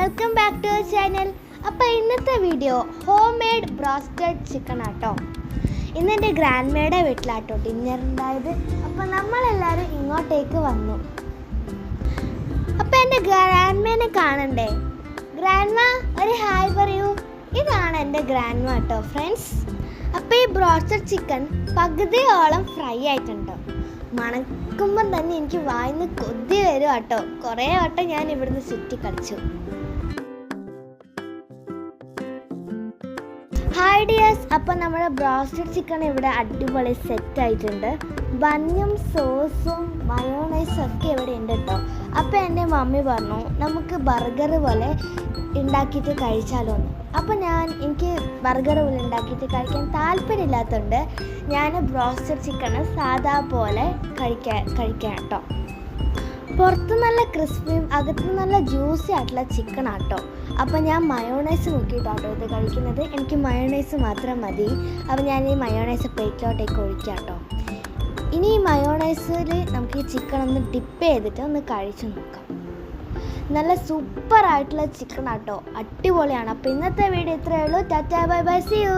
Welcome back to channel. അപ്പോൾ ഇന്നത്തെ video home made broasted chicken ആട്ടോ. ഇന്ന് എൻ്റെ ഗ്രാൻഡ് മേയുടെ വീട്ടിലാട്ടോ ഡിന്നർ ഉണ്ടായത്. അപ്പോൾ നമ്മളെല്ലാവരും ഇങ്ങോട്ടേക്ക് വന്നു. അപ്പോൾ എൻ്റെ ഗ്രാൻഡ് മേനെ കാണണ്ടേ? ഗ്രാൻഡ് മാ ഒരു ഹായ് പറയൂ. ഇതാണ് എൻ്റെ ഗ്രാൻഡ് മാ കേട്ടോ ഫ്രണ്ട്സ്. അപ്പോൾ ഈ ബ്രോസ്റ്റഡ് ചിക്കൻ പകുതിയോളം ഫ്രൈ ആയിട്ടുണ്ട്. മണക്കുമ്പം തന്നെ എനിക്ക് വായിന്ന് കൊതി വരും കേട്ടോ. കുറേ വട്ടം ഞാൻ ഇവിടുന്ന് ചുറ്റി കളിച്ചു. ഹായ് ഡിയേഴ്സ്, അപ്പോൾ നമ്മുടെ ബ്രോസ്റ്റഡ് ചിക്കൻ ഇവിടെ അടിപൊളി സെറ്റ് ആയിട്ടുണ്ട്. ബന്നും സോസും മയോണൈസും ഒക്കെ ഇവിടെ ഉണ്ട് കേട്ടോ. അപ്പോൾ എൻ്റെ മമ്മി പറഞ്ഞു നമുക്ക് ബർഗർ പോലെ ഉണ്ടാക്കിയിട്ട് കഴിച്ചാലോ എന്ന്. അപ്പോൾ എനിക്ക് ബർഗർ പോലെ ഉണ്ടാക്കിയിട്ട് കഴിക്കാൻ താല്പര്യമില്ലാത്തതുകൊണ്ട് ഞാൻ ബ്രോസ്റ്റഡ് ചിക്കന് സാധാ പോലെ കഴിക്കാൻ കേട്ടോ. പുറത്ത് നല്ല ക്രിസ്പിയും അകത്ത് നല്ല ജ്യൂസി ആയിട്ടുള്ള ചിക്കൻ ആട്ടോ. അപ്പോൾ ഞാൻ മയോണൈസ് നോക്കിയിട്ടാട്ടോ ഇത് കഴിക്കുന്നത്. എനിക്ക് മയോണൈസ് മാത്രം മതി. അപ്പോൾ ഞാൻ ഈ മയോണൈസ് പ്ലേറ്റിലോട്ടേക്ക് ഒഴിക്കാം കേട്ടോ. ഇനി ഈ മയോണൈസിൽ നമുക്ക് ഈ ചിക്കൻ ഒന്ന് ഡിപ്പ് ചെയ്തിട്ട് ഒന്ന് കഴിച്ചു നോക്കാം. നല്ല സൂപ്പർ ആയിട്ടുള്ള ചിക്കൻ ആട്ടോ, അടിപൊളിയാണ്. അപ്പോൾ ഇന്നത്തെ വീഡിയോ ഇത്രയേ ഉള്ളൂ. Tata bye bye, see U.